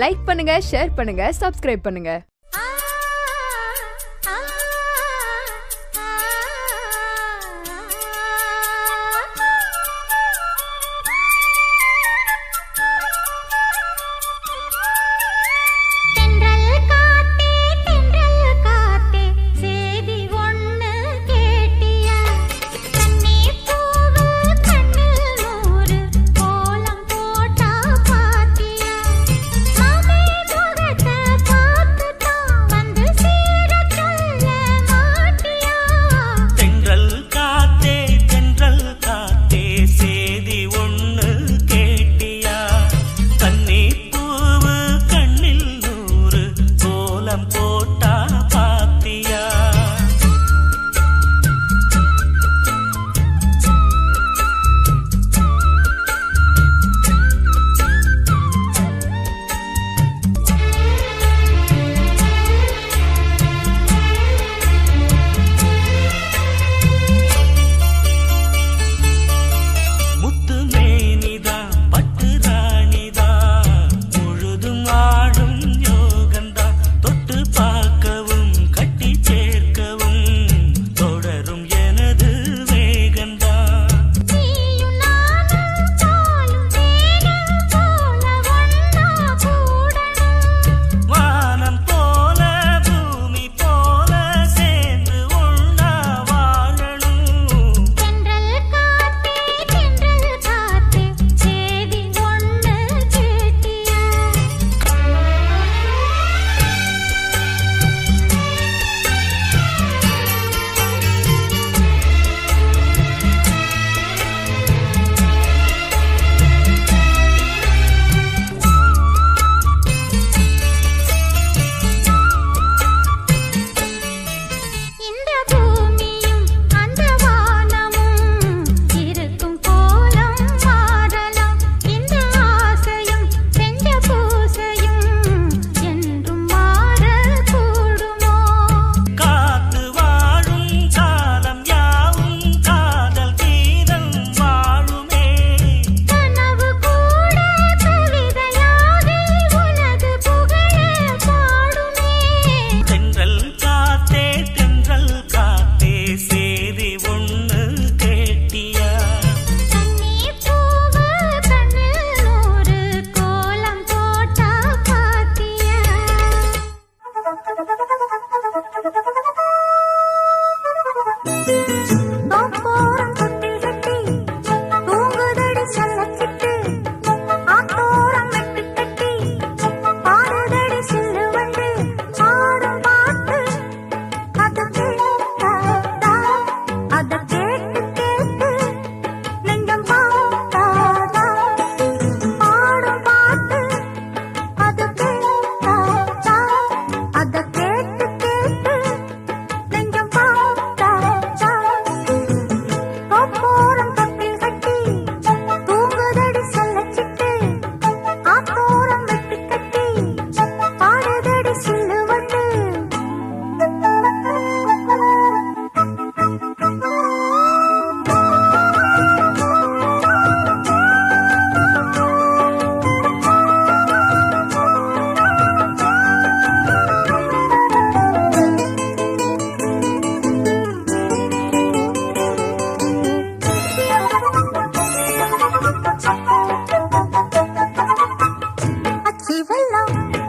Like பண்ணுங்க, share பண்ணுங்க, subscribe பண்ணுங்க.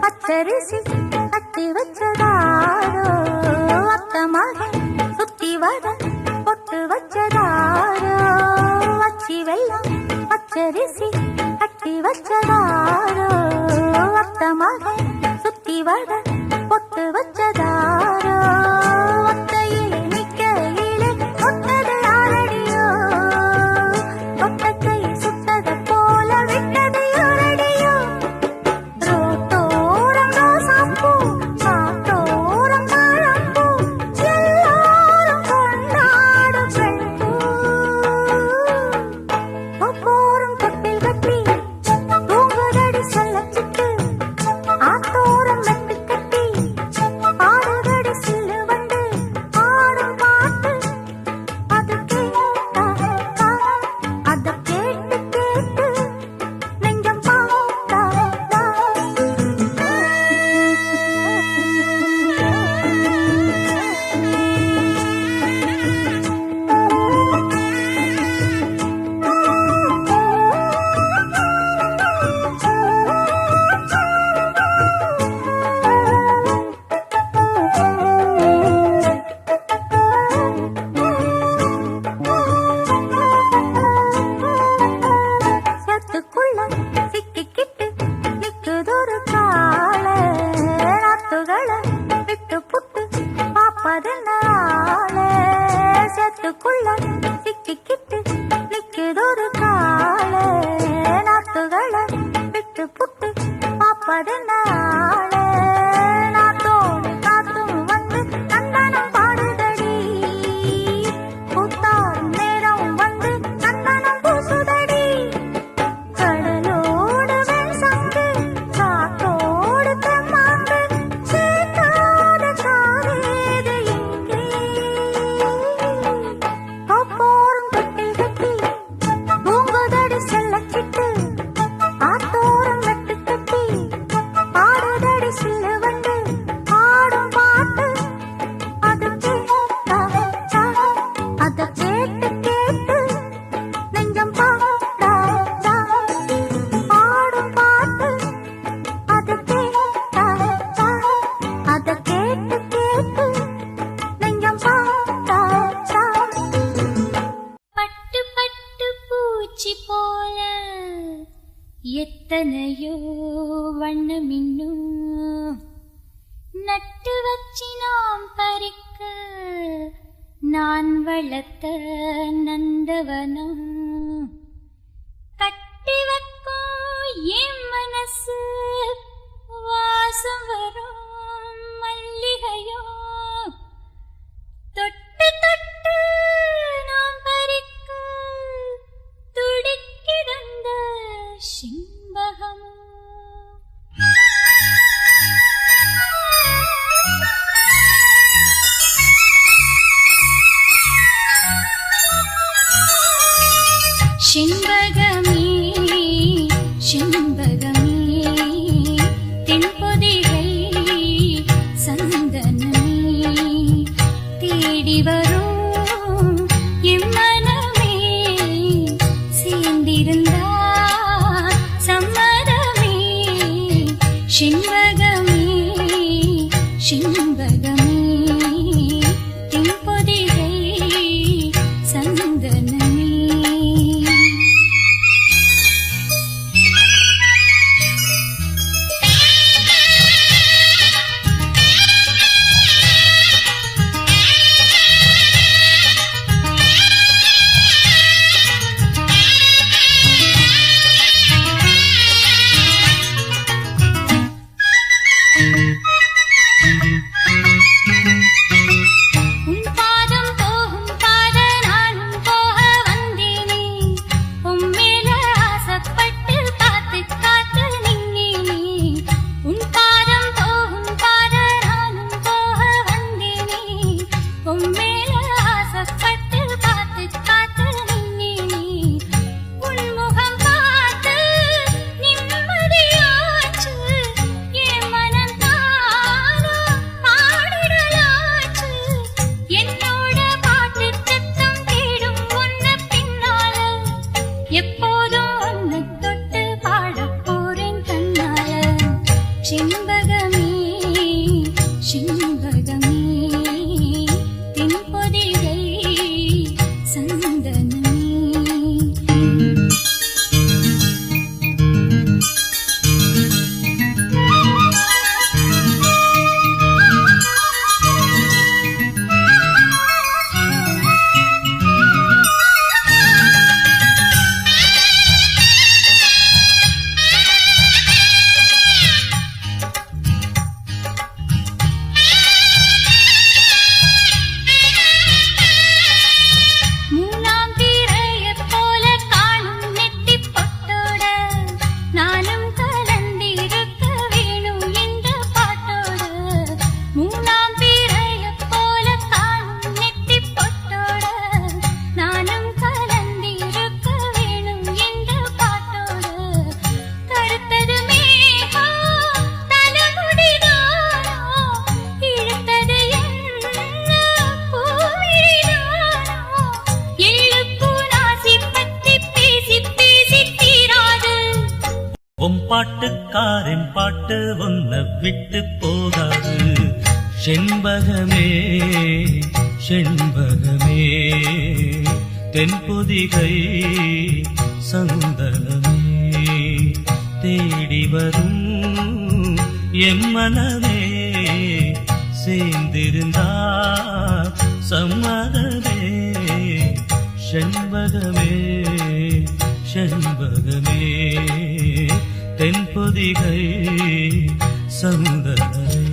பச்சரிசி கட்டி வச்சதாரோ அத்தமாக சுத்தி வர பொட்டு வச்சதாரோ அச்சி வெள்ளம் பச்சரிசி கட்டி வச்சதாரோ அத்தமாக சுத்தி வர பொட்டு வச்சதாரோ ஒத்தையிலே நிக்கையிலே ஒட்டது யாரடியோ ஒட்டக்கை சுட்டது போல விட்டது யாரடியோ ரோட்டோரம் ரோசாப்பூ காட்டோரம் தாழம்பூ எல்லாரும் கொண்டாடும் பெண்பூ ஒப்போரும் தொட்டில் கட்டி தூங்குதடி செல்லச்சிட்டு ஆத்தோரம் மெட்டு கட்டி எத்தனையோ வண்ணமின்னும் நட்டு வச்சி நாம் பறிக்க நான் வளர்த்த நந்தவனம் கட்டி வைக்கும் என் மனசு வாசம் வரும் மல்லிகையோ தொட்டு தொட்டு நாம் பறிக்க துடிக்கிடந்த சிம்பகமோ சிம்பகமே சிம்பகமே தென்பொதிகை சந்தனமே தேடி வரும் என் மனமே சேர்ந்திருந்தா சம்மதமே சிம்பகமே சிம்பகமே தென்பொதிகை சந்தனமே சிம்பகமே சிம்பகமே தென்பொதிகை சந்தனமே பாட்டுக்காரன் பாட்டு ஒன்ன விட்டு போகாது செண்பகமே செண்பகமே தென்பொதிகை சந்தனமே தேடி வரும் என் மனமே சேர்ந்திருந்தா சம்மதமே செண்பகமே செண்பகமே தென்பொதிகை சந்தனமே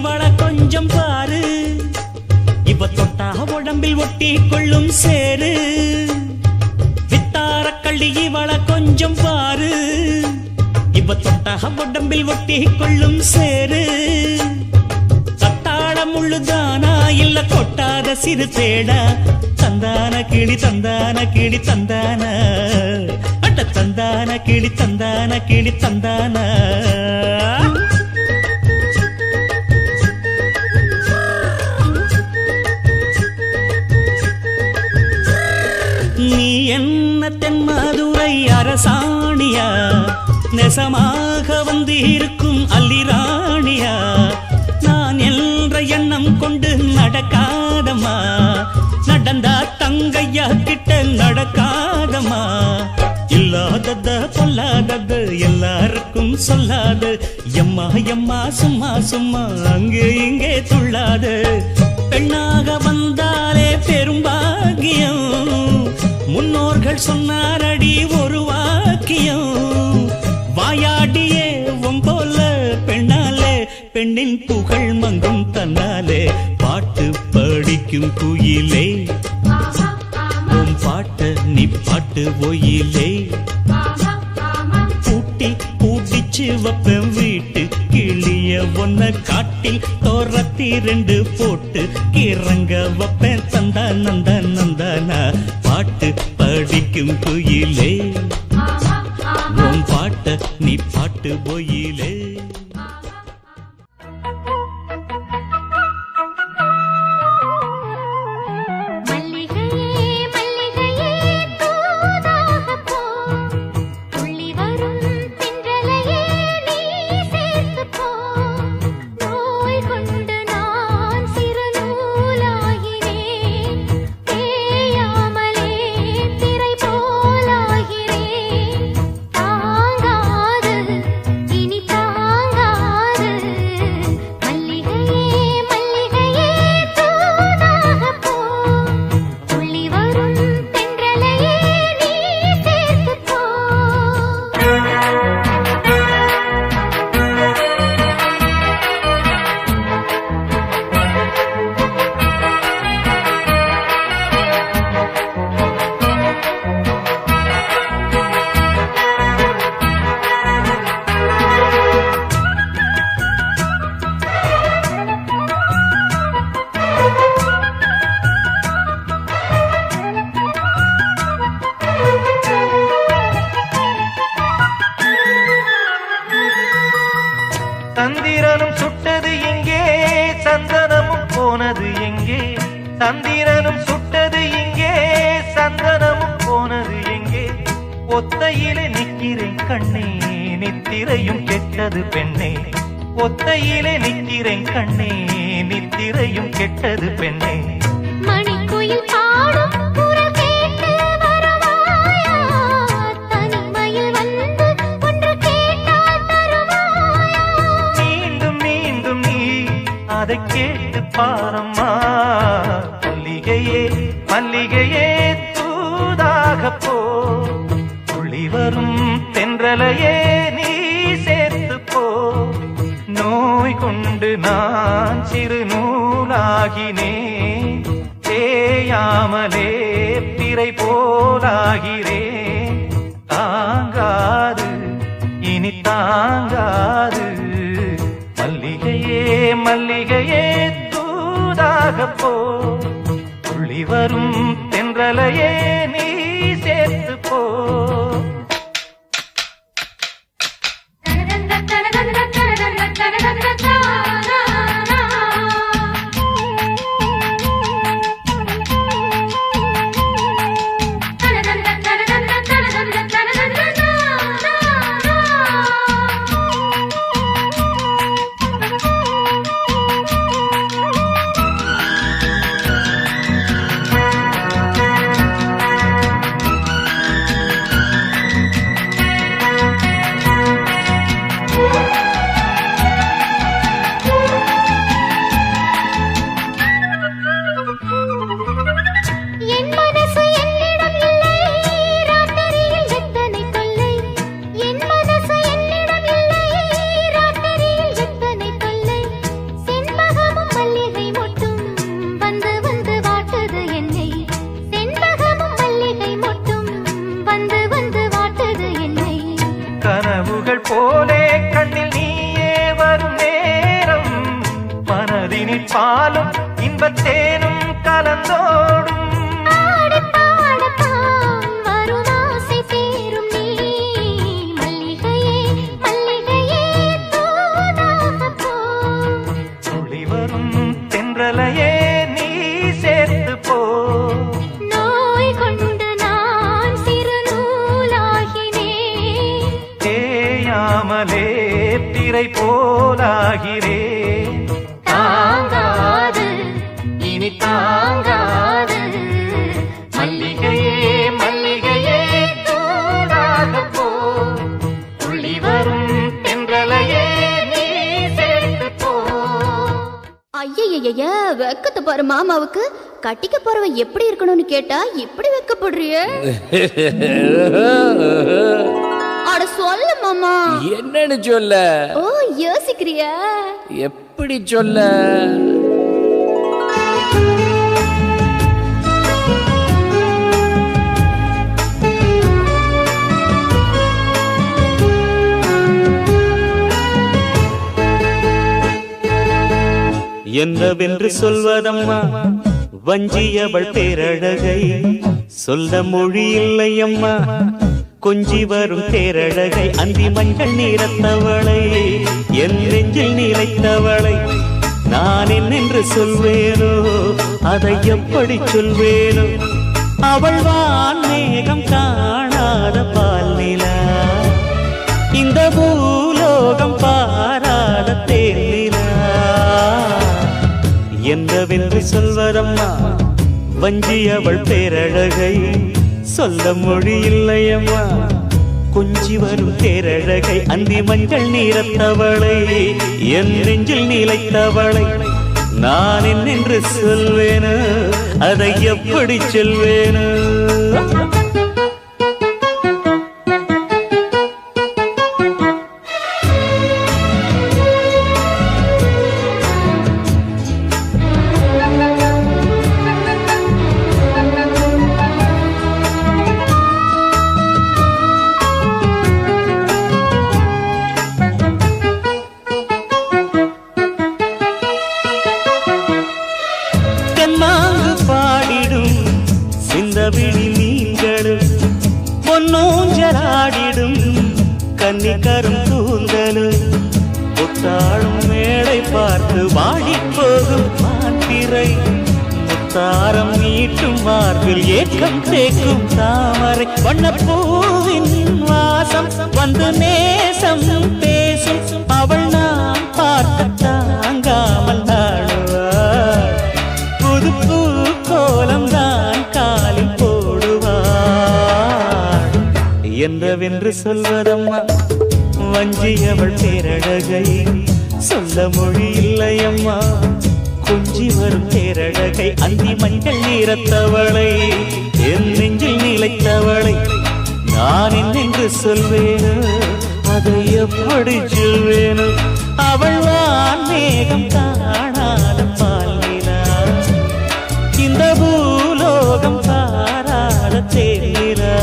இவள கொஞ்சம் பாரு, இவ தொட்டா உடம்பில் ஒட்டி கொள்ளும் சேரு. வித்தார கள்ளி இவள கொஞ்சம் பாரு, இவ தொட்டா உடம்பில் ஒட்டி கொள்ளும் சேரு. கத்தாழம் உள்ளுதானா இல்ல கொட்டாத சிறு தேடா, தந்தான கிளி தந்தான கிளி தந்தான, அட்ட தந்தான கிளி தந்தான கிளி தந்தான. நீ என்ன தென் மதுரை அரசாணியா, நெசமாக வந்து இருக்கும் அல்லிராணியா, நான் என்ற எண்ணம் கொண்டு நடக்காதம்மா, நடந்தா தங்கையா கிட்ட நடக்காதம்மா. இல்லாதத பொல்லாதது எல்லாருக்கும் சொல்லாது, எம்மா எம்மா சும்மா சும்மா அங்கே இங்கே துள்ளாது. பெண்ணாக வந்தாலே பெரும்பாகியம், முன்னோர்கள் சொன்னாரடி ஒரு வாக்கியம். வாயாடியே போல பெண்ணாலே பெண்ணின் புகழ் மங்கும் தன்னாலே. பாட்டு படிக்கும் குயிலே உன் பாட்ட நீ பாட்டு ஒயிலே, பூட்டி பூட்டிச்சு வப்பம் வீட்டு கிளிய ஒன்ன காட்டில் தோரத்தி ரெண்டு போட்டு கிறங்க வப்பேன் தந்தா நந்தா நந்தானா. பாட்டு படிக்கும் குயிலே உன் பாட்ட நீ பாட்டு ஒயிலே. சந்திரனும் சுட்டது எங்கே, சந்தனமும் போனது எங்கே, சந்திரனும் சுட்டது இங்கே, சந்தனமும் போனது எங்கே. ஒத்தையிலே நிற்கிறேன் கண்ணே, நித்திரையும் கெட்டது பெண்ணே, ஒத்தையிலே நிற்கிறேன் கண்ணே, நித்திரையும் கெட்டது பெண்ணே. மணிக்குயில் பாடும் குரல் கேட்டு வரவாயா, தனிமையில் வந்து ஒன்று கேட்டால் தருவாயா. மீண்டும் மீண்டும் நீ அதை கேட்டு பாரம்மா. மல்லிகையே மல்லிகையே தூதாக போ, துள்ளி வரும் தென்றலையே நீ சேர்த்து போ. நோய் கொண்டு நான் சிறு நூலாகினேன், தேயாமலே பிறை போலாகிறேன். தாங்காது இனி தாங்காது, மல்லிகையே மல்லிகையே தூதாக போ, துள்ளி வரும் தென்றலையே நீ சேர்த்து போ. நதினிற் பாலும் இன்பத்தேனும் கலந்தோடும் ஆடிப் பாடத்தான் வரும் ஆசை தீரும் நீ. மல்லிகையே மல்லிகையே தூதாக போ. துளி வரும் தென்றலையே நீ சேர்த்து போ. நோய் கொண்டு நான் சிறு நூலாகினேன். தேயாமலே பிறை போலாகிறேன். தாங்காது இனி தாங்காது மல்லிகையே மல்லிகையே தூதாக போ. துளி வரும் தென்றலையே நீ சேர்த்து போ. ஐயய்ய வெக்கத்தை பாரு மாமாவுக்கு. கட்டிக்க போறவ எப்படி இருக்கணும்னு கேட்டா இப்படி வெக்கப்படுறிய? அட சொல்ல மாமா. என்னன்னு சொல்ல? ஓ யோசிக்கிறியா? எப்படி சொல்ல? என்னவென்று சொல்வதம்மா வஞ்சியவள் பேரழகை, சொல்ல மொழி இல்லையம்மா கொஞ்சி வரும் பேரழகை. அந்தி மஞ்சள் நீரத்தவளை, என் நெஞ்சில் நிலைத்தவளை நான் என்னென்று சொல்வேனோ, அதை எப்படி சொல்வேனோ. அவள் வான் மேகம் காணாத பால் நிலா, இந்த பூலோகம் பாராத தேனிலா. என்னவென்று சொல்வதம்மா வஞ்சியவள் பேரழகை, சொல்ல மொழி இல்லையம்மா கொஞ்சி வரும் பேரழகை. அந்தி மஞ்சள் நீரத்தவளை, என் நெஞ்சில் நிலைத்தவளை நான் என்னென்று சொல்வேனோ, அதை எப்படி சொல்வேனோ. தென்மாங்கு பாடிடும் சிந்தவிழி மீன்களும், பொன்னூஞ்சலாடிடும் கன்னிக்கரும் கூந்தலும், புத்தாளும் மேடை பார்த்து வாடிப்போகும் மாத்திரை, முத்தாரம் நீட்டும் மார்பில் ஏக்கம் தேக்கும் தாமரை, வண்ணப்பூவின் வாசம் வந்து நேசம் பேசும், அவள் நான் பார்க்க தாங்காமல் நாடுவாள், புது பூ கோலம் தான் காலில் போடுவாள். என்னவென்று சொல்வதம்மா வஞ்சியவள் பேரழகை, சொல்ல மொழி இல்லையம்மா கொஞ்சி வரும் பேரழகை. அந்தி மஞ்சள் நீரத்தவளை, என் நெஞ்சில் நிலைத்தவளை நான் என்னென்று சொல்வேனோ, அதை எப்படி சொல்வேனோ. அவள் வான் மேகம் காணாத பால் நிலா, இந்த பூலோகம் பாராத தேனிலா.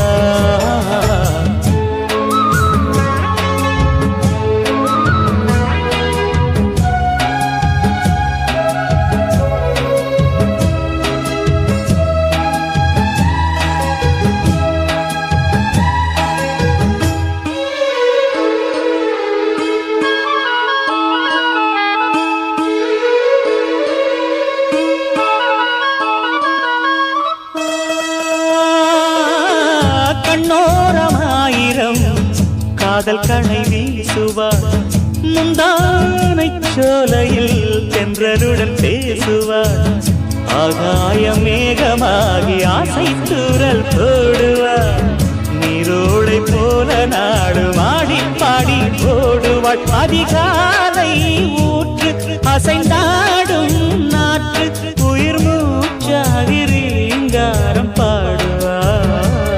கண்ணோரமாயிரம் காதல் கணை வீசுவார், முந்தானை சோலையில் தென்றலுடன் பேசுவார், ஆகாய மேகமாகி ஆசை தூரல் போடுவார், நீரோடை போல நாடு மாடி பாடி ஓடுவாள், அதிகாலை ஊற்று அசைந்தாடும் நாற்று உயிர் மூச்சாகி ரீங்காரம் பாடுவார்,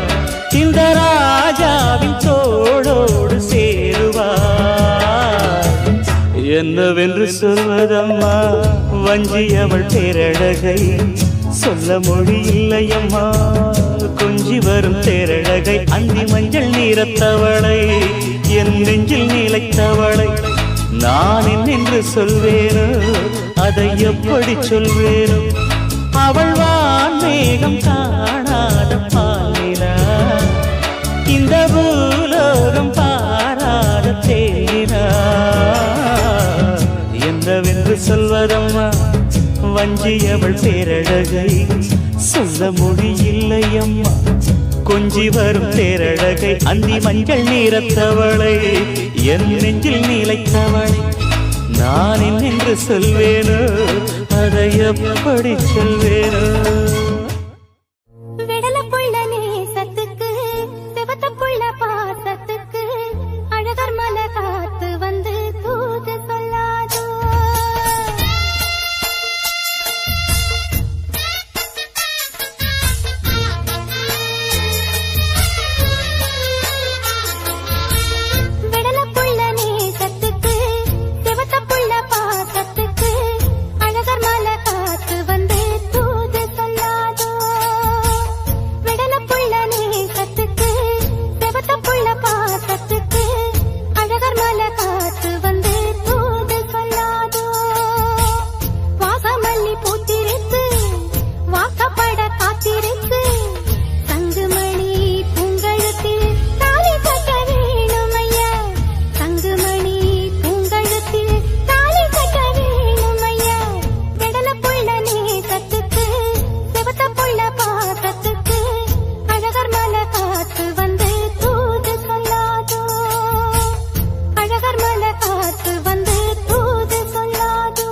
இந்த ராஜாவின் தோளோடு சேருவார். என்னவென்று சொல்வதம்மா வஞ்சியவள் பேரழகை, சொல்ல மொழி இல்லையம்மா கொஞ்சி வரும் தேரழகை. அந்தி மஞ்சள் நீரத்தவளை, என் நெஞ்சில் நிலைத்தவளை நான் என்னென்று சொல்வேனோ, அதை எப்படி சொல்வேனோ அவள் வான்மேகம் காணாத பாலிலா இந்த பூலோகம் பாராத தேனா என்னவென்று சொல்வதம்மா வஞ்சி அவள் பேரழகை சொல்ல முடியில்லை அம்மா கொஞ்சி வரும் தேரழகை அந்தி மஞ்சள் நீரத்தவளை என் நெஞ்சில் நீலைத்தவளை நான் என்னென்று சொல்வேனோ அதை எப்படி சொல்வேனோ விடல புள்ள நேசத்துக்கு சிவத்த புள்ள பாசத்துக்கு அழகர் மலை காத்து வந்து தூது சொல்லாதோ விடல புள்ள நேசத்துக்கு சிவத்த புள்ள பாசத்துக்கு அழகர் மலை காத்து வந்து தூது சொல்லாதோ விடல புள்ள நேசத்துக்கு சிவத்த புள்ள பாசத்துக்கு அழகர் மலை காத்து வந்து தூது சொல்லாதோ வாசமல்லி பூத்திருக்கு வாக்கப்பட காத்திருக்கு தங்குமணி பூங்கழுத்தில் தாலி கட்ட வேணுமையா தங்குமணி பூங்கழுத்தில் தாலி கட்ட வேணுமையா விடல புள்ள நேசத்துக்கு சிவத்த புள்ள பாசத்துக்கு அழகர் மலை காத்து வந்து தூது சொல்லாதோ அழகர் மலை காத்து வந்து தூது சொல்லாதோ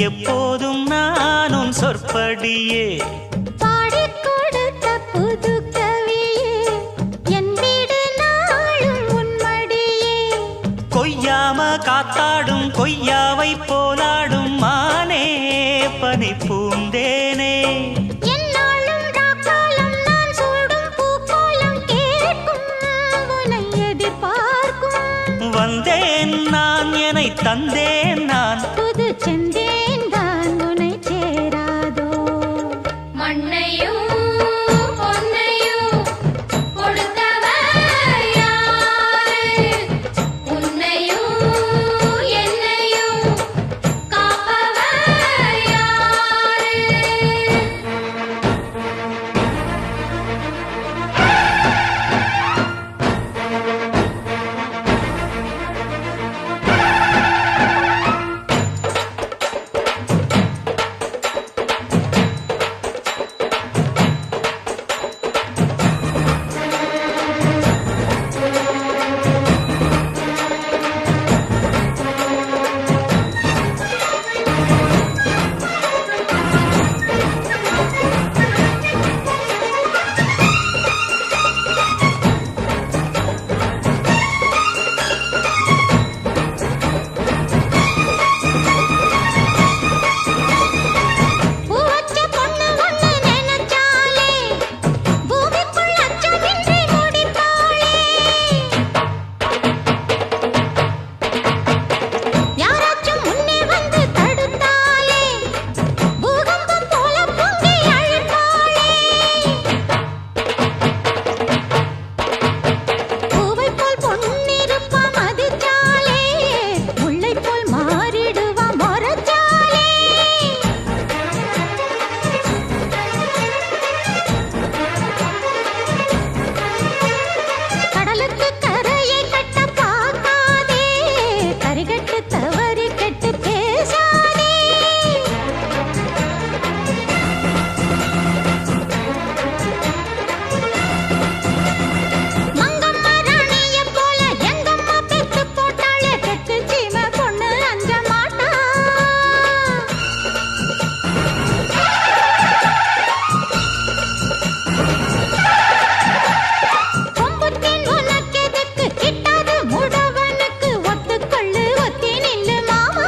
எப்போதும் நானும் சொற்படியே பாடிக் கொடுத்த புது கவியே என் வீடு நாளும் உன்மடியே கொய்யாம காத்தாடும் கொய்யாவை போலாடும் மானே பனி பூந்தேனே என்னாலும் ராக்காலம் நான் சூடும் பூக்கோலம் கேட்கும் உன்னை எதிர்பார்க்கும் வந்தேன் நான் என்னை தந்தேன் நான் புது செந்தேன் தான் உன்னை சேராதோ மண்ணையும் பொன்னையும் கொடுத்தவர் யாரு உன்னையும் என்னையும் காப்பவர் யாரு பூவச்ச பொண்ணு ஒண்ணு நினைச்சாலே பூமிக்குள் அச்சமின்றி முடிப்பாளே யாராச்சும் முன்னே வந்து தடுத்தாலே பூகம்பம் போல பொங்கி அழுப்பாளே பூவை போல் பொன்னிருப்பா மதிச்சாலே முல்லை போல் மாறிடுவா மொரச்சாலே கடலுக்கு கரையை கட்ட பார்க்காதே கரிகட்டு தவறி கெட்டு பேசாதே மங்கம்மா ராணிய போல எங்கம்மா பெத்து போட்டாளே கெட்டு சீமை பொண்ணு அஞ்ச மாட்டா கொம்புத்தேன் உனக்கெதுக்கு கிட்டாது முடவனுக்கு ஒத்துக்கொள்ளு ஒத்தி நில்லு மாமா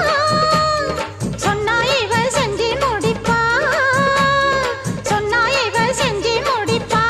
சொன்னா இவ செஞ்சு முடிப்பா சொன்னா இவ செஞ்சு முடிப்பா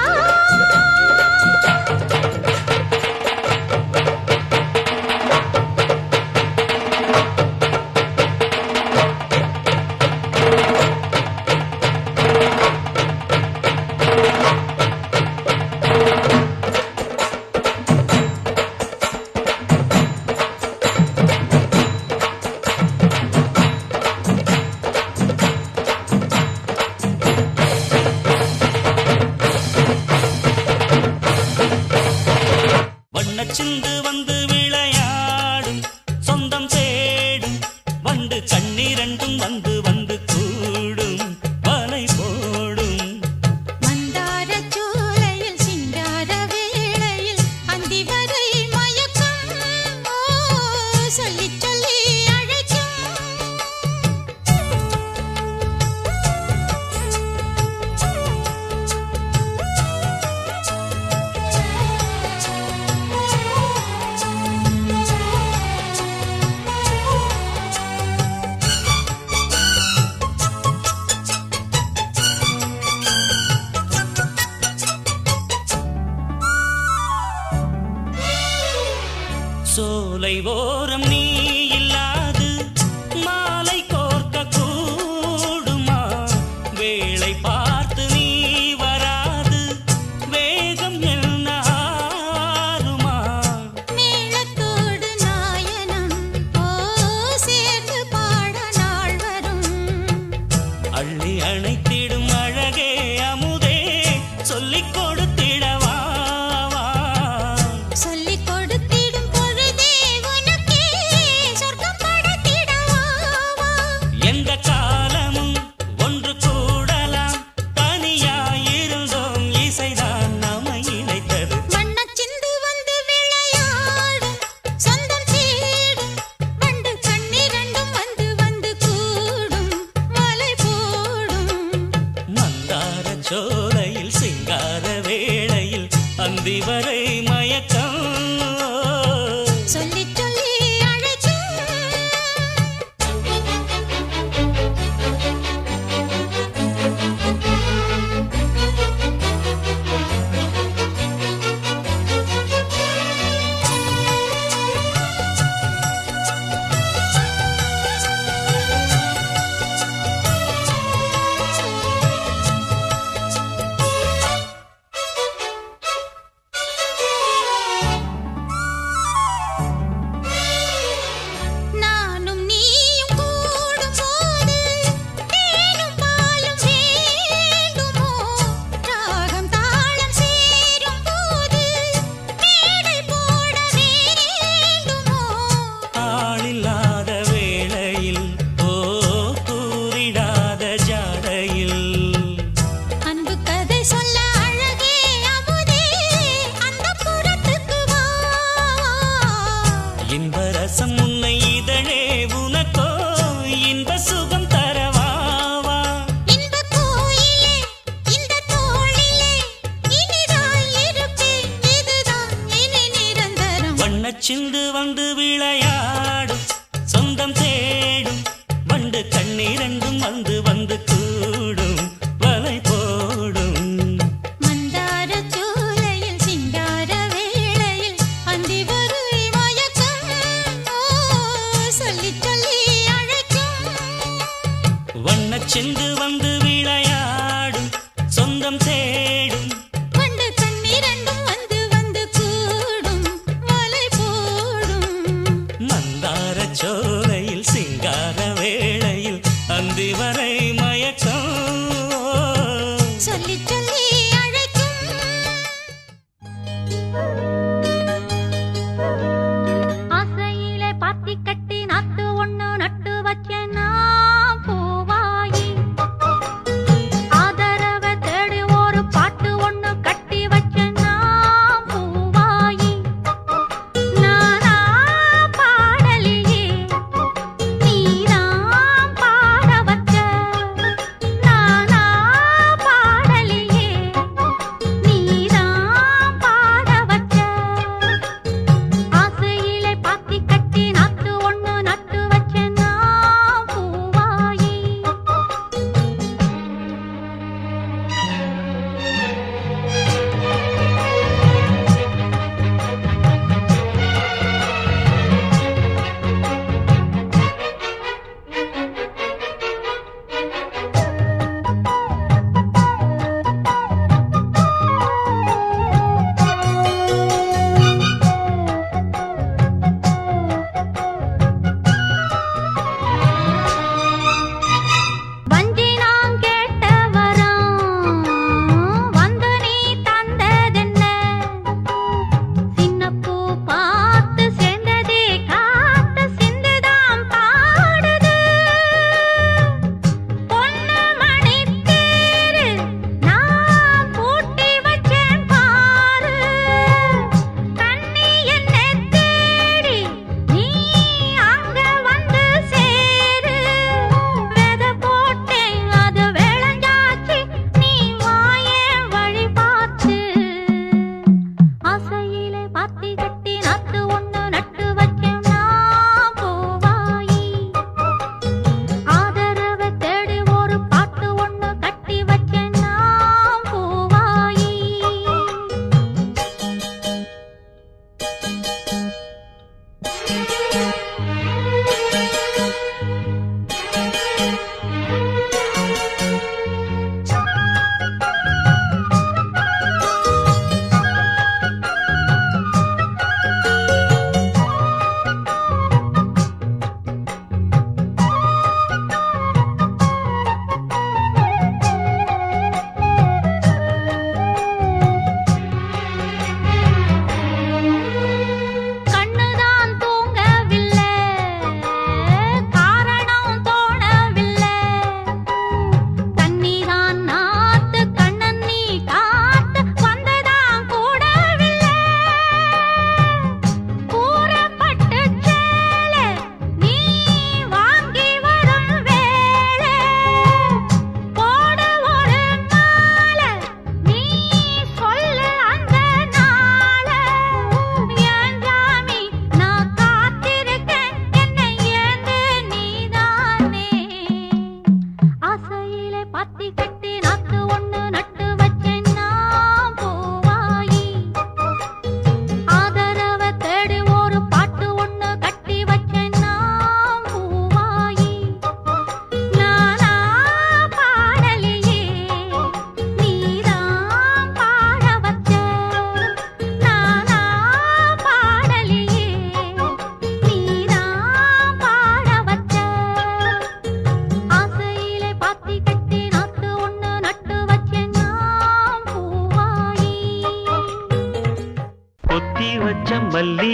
வண்ணச்சிந்து வந்து விளையாடும் சொந்தம் தேடும் வண்டு கண்ணீரண்டும் வந்து வந்து கூடும் வலை போடும் மந்தாரச் சோலையில் சிங்கார வேளையில் அந்தி வரை மயக்கம் சொல்லிச் சொல்லி சோலை ஓரம் நீ இல்லாது மாலை கோர்க்க கூடுமா வேளை பார்த்து நீ வராது வேகம் என்ன ஆறுமா மேளத்தோடு நாயனம் சேர்ந்து பாட நாள் வரும் அள்ளி அணைத்திடும் அழகே அமுதே சொல்லிக் கொடுத்திடவா சொல்லிக் கொடுத்திடும் பொழுதே உனக்கே சொர்க்கம் படைத்திடவா எந்த காலமும் ஒன்று கூடலாம் பஞ்சோலையில் சிங்கார வேளையில் அந்தி வரை மயக்கம் சொல்லி சொல்லி அழைச்சு நானும் நீயும் கூடும்போது தேனும் பாலும் வேண்டுமோ ராகம் தாளம் சேரும் போது மேடை போட வேண்டுமோ ஆளில்லாத வேளையில் கூறிடாத ஜாடையில் அன்பு கதை சொல்ல அழகே அமுதே அந்த புறத்துக்கு வா இன்ப ரசம் உன்னை இதழே உனக்கோ இன்ப சுகம் தரவாவா இன்ப கோயிலே இந்த தோளிலே இனிதாய் இருப்பேன் இதுதான் இனி நிரந்தரம் வண்ணச்சிந்து வந்து விளையாடும் சொந்தம் தேடும் வண்டு கண்ணீரண்டும் வந்து வந்து கூடும்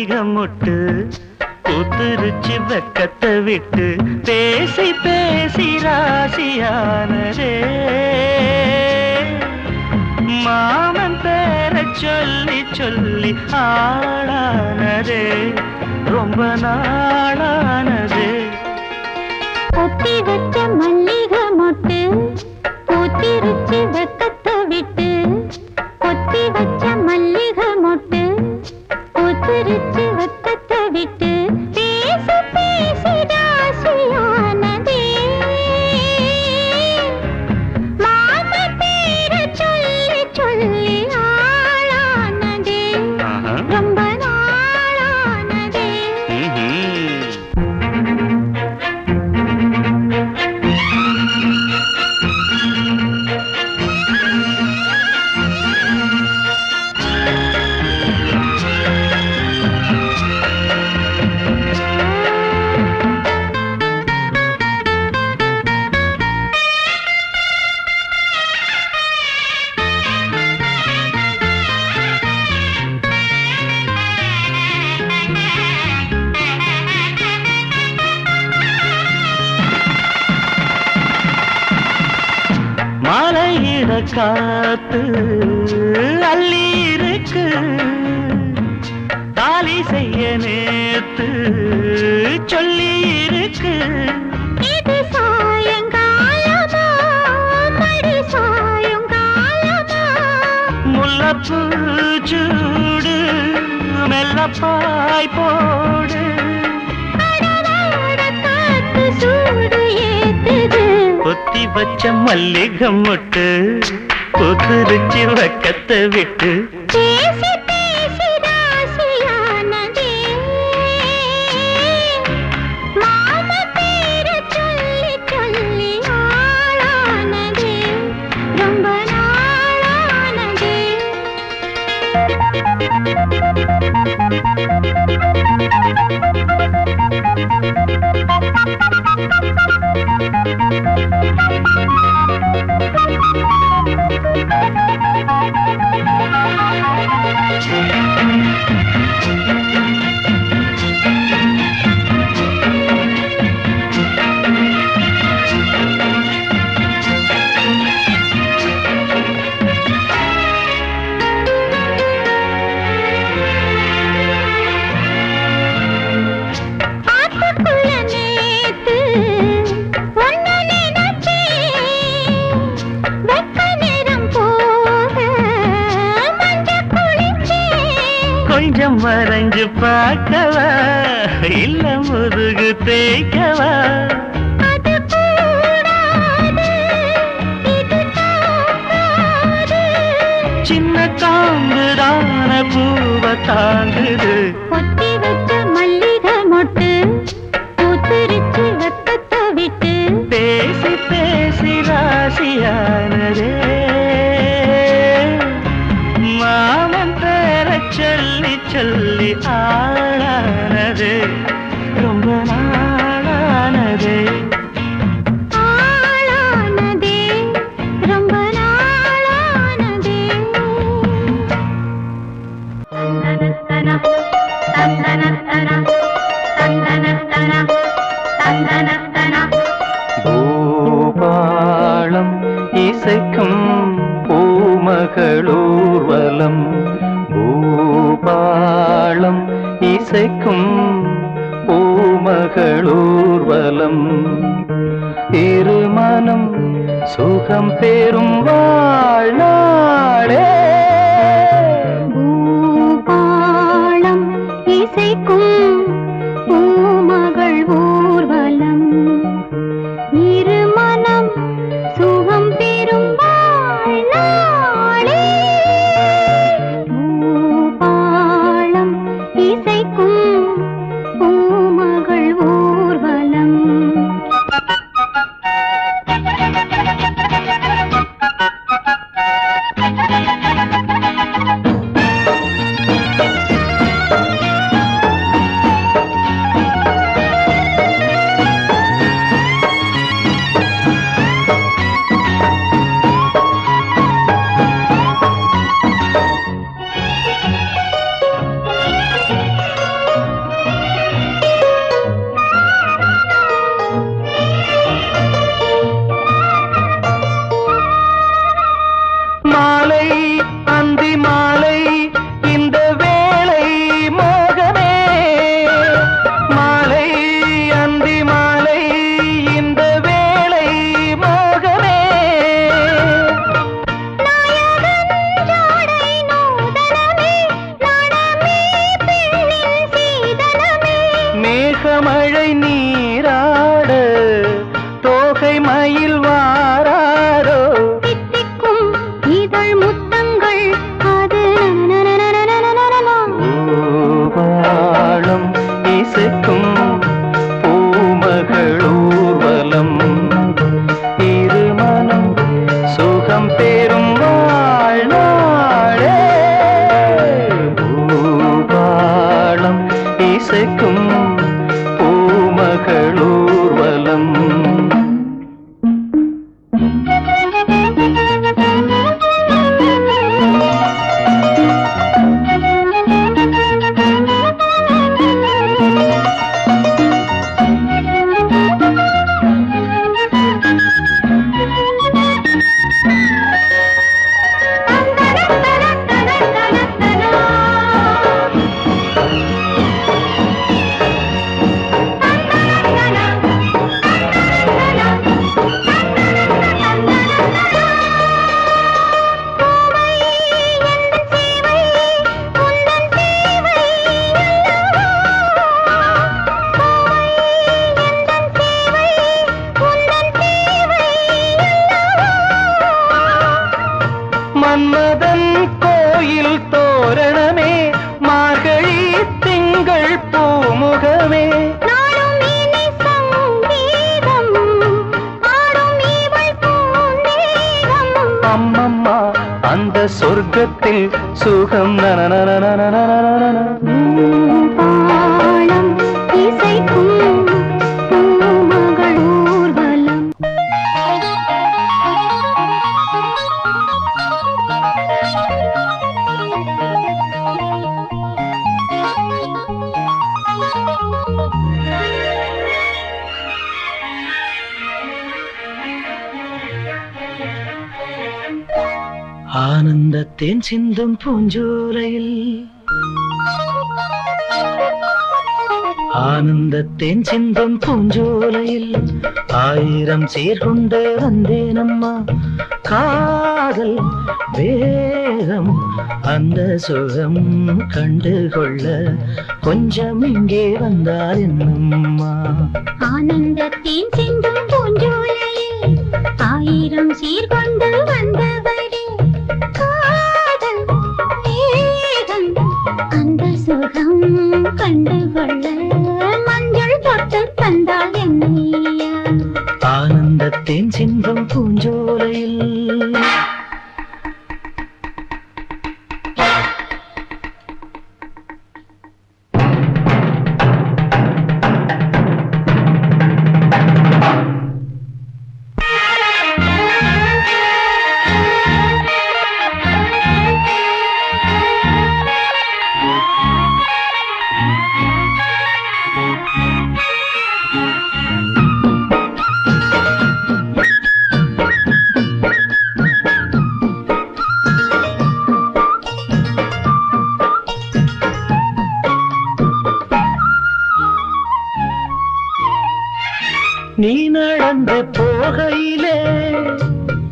மல்லிகை மொட்டு பூத்துருச்சு வெக்கத்தை விட்டு பேசி பேசி ராசியானதே மாமன் பேர சொல்லி சொல்லி ஆளானதே ரொம்ப நாளானதே பொத்தி வச்ச மல்லிகை மொட்டு பூத்திருச்சு வெக்கத்தை விட்டு பொத்தி வச்ச மல்லிகை மொட்டு பூத்திருச்சு வெக்கத்தை விட்டு பேசி பேசி ராசியானதே மாம பேர சொல்லி சொல்லி ஆளானதே ரொம்ப நாளானதே மலையிட காத்து அள்ளி இருக்கு தாலி செய்ய நேத்து சொல்லி இருக்கு இது சாயங்காலமா மடி சாயங்காலமா முல்லப்பூ சூடு மெல்லப்பாய் போடு கடலோட காத்து சூடு ஏத்துது பொத்தி வச்ச மல்லிகை மொட்டு புதுரிச்சு வக்கத்தை விட்டு பேசி பேசி ராசியானதே மாம பேர சொல்லி சொல்லி ஆளானதே ரொம்ப நாளானதே ஆத்துக்குள்ள நேத்து ஒன்னு நினைச்சேன் வெக்க நேரம் போக மஞ்ச குளிச்சேன் கொஞ்சம் வரைஞ்சு பார்க்கவா இல்ல முதுகு தேய்க்கவா அது கூடாது இது தாங்காது சின்ன காம்புதான பூவை தாங்குது பொத்தி வச்ச மல்லிகை மொட்டு பூத்திருச்சு வெக்கத்தை விட்டு பேசி பேசி ராசியானதே மாமன் பேர சொல்லி சொல்லி ஆளானது ரொம்ப நாளானது ஆளானதே ரொம்ப நாளானதே தந்தனத்தன தந்தனத்தன தந்தனத்தன தந்தனத்தன பூபாளம் இசைக்கும் பூமகளூர்வலம் பூபாளம் இசைக்கும் பூமகளூர்வலம் இருமனம் சுகம் பெறும் வாழ்நாளே பூபாளம் இசைக்கும் பூமகள் ஊர்வலம் இருமனம் சுகம் பெறும் வாழ்நாளே பூபாளம் இசைக்கும் பூமகள் ஊர்வலம் மன்மதன் கோயில் தோரணமே மார்கழி திங்கள் பூமுகமே அம்மம்மா அந்த சொர்க்கத்தில் சுகம் ஆனந்தத்தேன் சிந்தும் பூஞ்சோலையில் ஆனந்தத்தேன் சிந்தும் பூஞ்சோலையில் ஆயிரம் சீர்கொண்டு வந்தேனம்மா காதல் வேகம் அந்த சுகம் கண்டுகொள்ள கொஞ்சம் இங்கே வந்தால் என்னம்மா ஆனந்தத்தேன் சிந்தும் பூஞ்சோலையில் ஆயிரம் சீர்கொண்டு வந்தவரே காதல் வேகம் அந்த சுகம் கண்டுகொள்ள மஞ்சள் தொட்டு தந்தால் என்னையா ஆனந்தத்தேன் சிந்தும் பூஞ்சோலையில் நீ நடந்து போகையிலே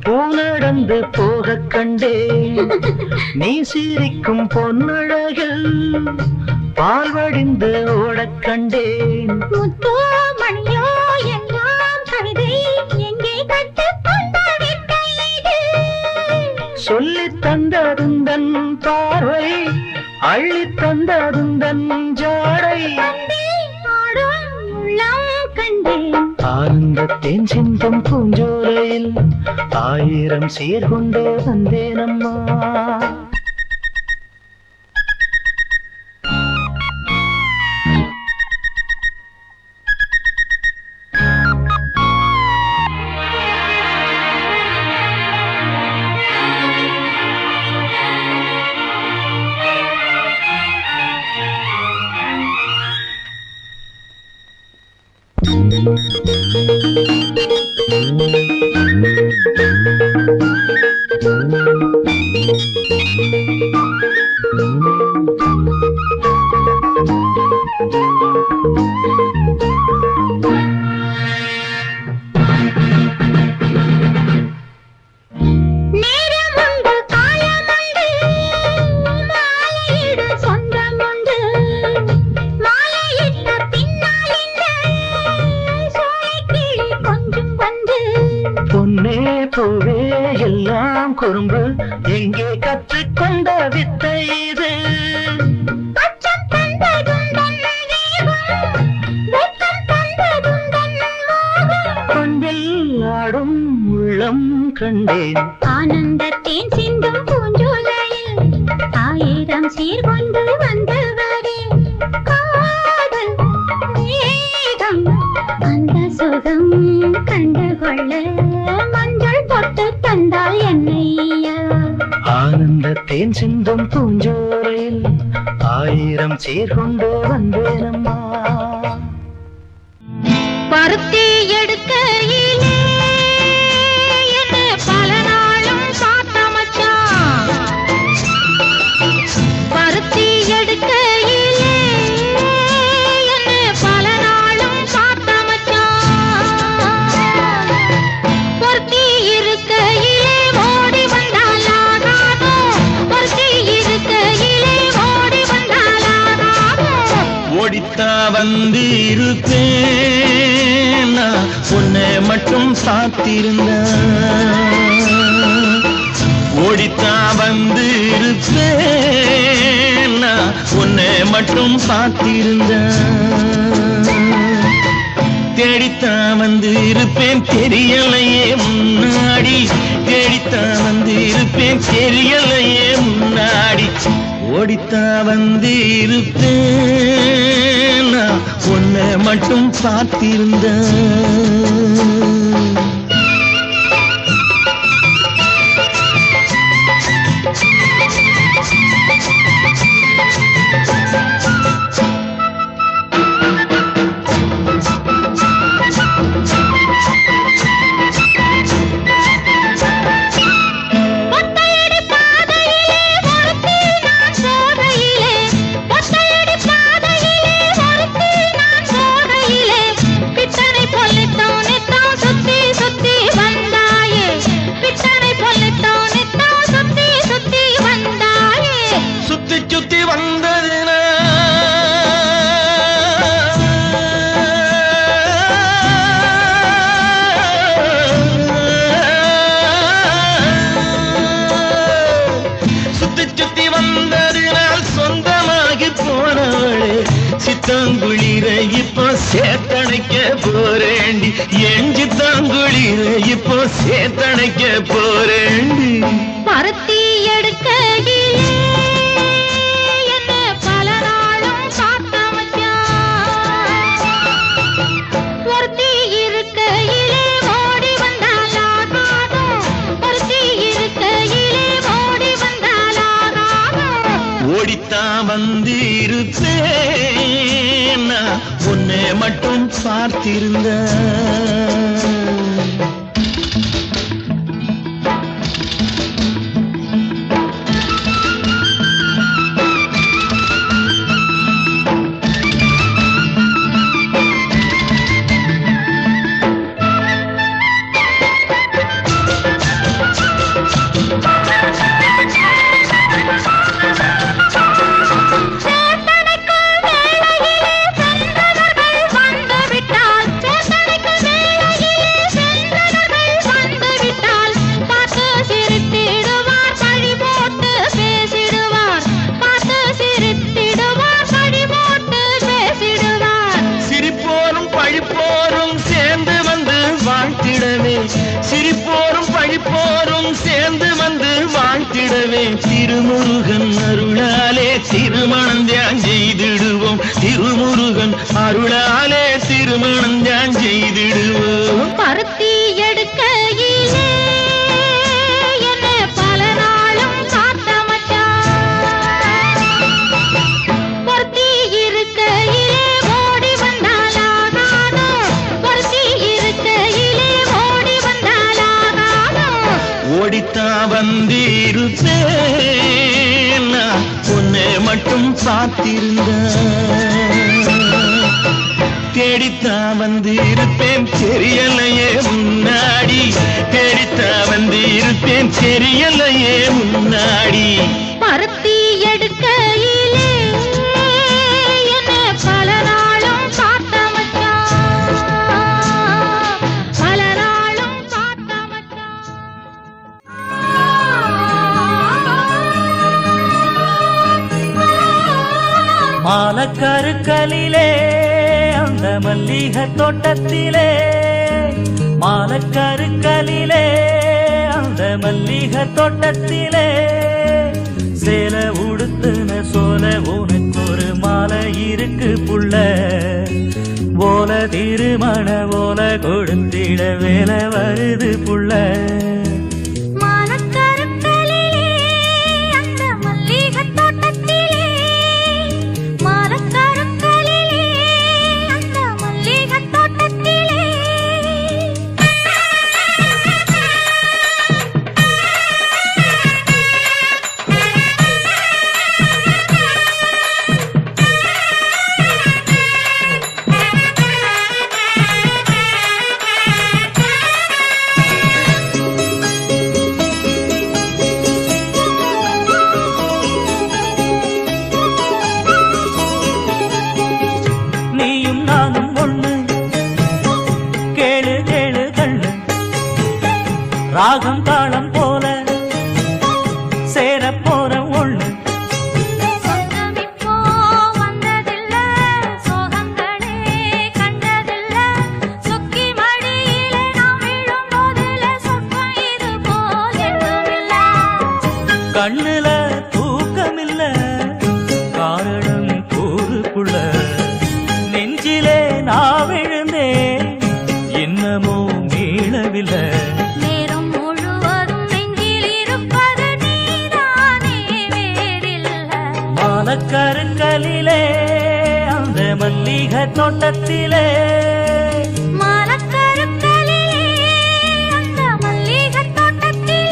பூ நடந்து போக கண்டே நீ சிரிக்கும் பொன்னழகில் பால் வடிந்து ஓடக் கண்டேன் முத்தோ மணியோ எல்லாம் கவிதை எங்கே கற்றுக்கொண்ட வித்தை இது சொல்லித் தந்ததுந்தன் பார்வை அள்ளித் தந்ததுந்தன் ஜாடை ஆனந்தத்தேன் சிந்தும் பூஞ்சோலையில் ஆயிரம் சீர்கொண்டு வந்தேனம்மா பூவே எல்லாம் குறும்பு எங்கே கற்றுக்கொண்ட வித்தை இது கொண்டில் ஆடும் உள்ளம் கண்டேன் ஆனந்தத்தேன் சிந்தும் பூஞ்சோலையில் ஆயிரம் சீர்கொண்டு வந்தவரே காதல் வேகம் அந்த சுகம் கண்டுகொள்ள மஞ்சள் தொட்டு தந்தால் என்னையா ஆனந்தத்தேன் சிந்தும் பூஞ்சோலையில் ஆயிரம் சீர்கொண்டு வந்தேனம்மா பருத்தி எடுக்கையிலே என்ன பல நாளும் பார்த்த மச்சான் பருத்தி எடுக்கையிலே என்ன பல நாளும் பார்த்த மச்சான் பொருத்தி இருக்கையிலே ஓடி வந்தாலாகாதோ பொருத்தி இருக்கையிலே ஓடி வந்தாலாகாதோ ஓடித்தா வந்து இருப்பேன் நான் உன்னை மட்டும் சாத்திருந்த ஓடித்தா வந்து இருப்பேன் நான் உன்னை மட்டும் பார்த்திருந்தேன் தேடித்தான் வந்து இருப்பேன் தெரியலையே முன்னாடி தேடித்தான் வந்து இருப்பேன் தெரியலையே முன்னாடி ஓடித்தான் வந்து இருப்பேன் நான் உன்னை மட்டும் பார்த்திருந்தேன் சித்தாங்குளிர இப்போ சேத்தணைக்க போறேண்டி எஞ்சி தாங்குளிர இப்போ சேத்தணைக்க போறேண்டி பருத்தி எடுக்கையிலே என்ன பல நாளும் காத்த மச்சான் ஒருத்தி இருக்கையிலே ஓடி வந்தாலாகாதும் ஒருத்தி இருக்கையிலே ஓடி வந்தாலாகாதும் ஓடித்தான் வந்து இருப்பேன் நான் உன்னை மட்டும் பார்த்திருந்தேன் சிரிப்போரும் பழிப்போரும் சேர்ந்து வந்து வாழ்த்திடவே திருமுருகன் அருளாலே திருமணம் தியான் செய்திடுவோம் திருமுருகன் அருளாலே திருமணம் தியான் செய்திடுவோம் பருத்தி எடுக்கையிலே என்ன பல நாளும் காத்த மச்சான் பொருத்தி இருக்கையிலே ஓடி வந்தாலாகாதோ பொருத்தி இருக்கையிலே ஓடி வந்தாலாகாதோ ஓடித்தான் வந்திருப்பேன் நான் உன்னை மட்டும் பார்த்திருந்தேன் தேடித்தான் வந்து இருப்பேன் தெரியலையே முன்னாடி தேடித்தான் வந்து இருப்பேன் தெரியலையே முன்னாடி பருத்தி எடுக்கையிலே என்ன பல நாளும் காத்த மச்சான் பல நாளும் காத்த மச்சான் மாலக்கருக்கலிலே அந்த மல்லிகை தோட்டத்திலே மாலக்கருக்கலிலே அந்த மல்லிகை தோட்டத்திலே சேல உடுத்துன சோல உனக்கு ஒரு மாலை இருக்கு புள்ள போல திருமண போல கொடுத்திட வேலை வருது புள்ள கண்ணுல தூக்கமில்ல காரணம் கூறுக்குள்ள நெஞ்சிலே நான் விழுந்தேன் இன்னமோ மீளவில்லை நேரம் முழுவதும் நெஞ்சில் இருப்பது நீதானே வேறில்லை மாலக்கருங்கலிலே அந்த மல்லிகை தோட்டத்திலே மலக்கருக்களிலே அந்த மல்லிகைத் தோட்டத்திலே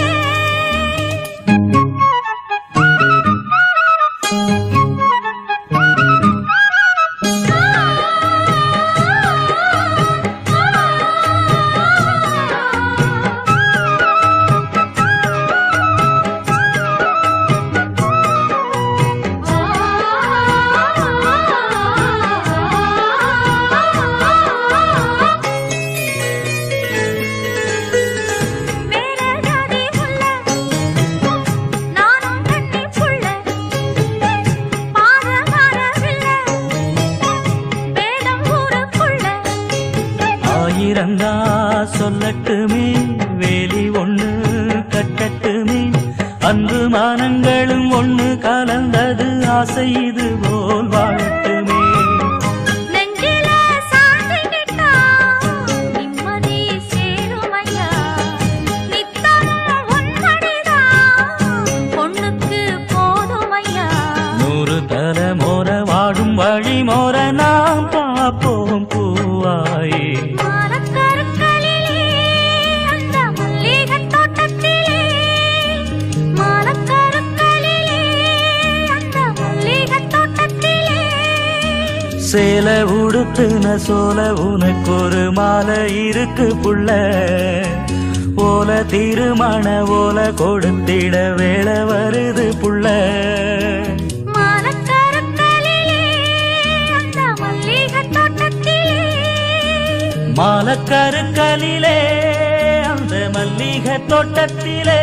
ஆயிரந்தா சொல்லட்டுமே வேலி ஒண்ணு கட்டட்டுமே அன்பு மானங்களும் ஒண்ணு கலந்தது ஆசை இது போல் வாழட்டுமே நெஞ்சில சாந்திக்கிட்டா நிம்மதி சேருமையா நித்தமும் உன்மடிதான் பொண்ணுக்கு போதுமையா 100 தலைமுறை வாழும் வழி மோர நாம் பார்ப்போம் பூவாயே மலக்கருக்களிலே அந்த மல்லிகைத் தோட்டத்திலே மலக்கருக்களிலே அந்த மல்லிகைத் தோட்டத்திலே சேல உடுத்துன சோல உனக்கு ஒரு மாலை இருக்கு புள்ள ஓல திருமண ஓல கொடுத்திட வேலை வருது புள்ள மலக்கருக்களிலே அந்த மல்லிகைத் தோட்டத்திலே மாலக்கருங்கலிலே அந்த மல்லிகை தோட்டத்திலே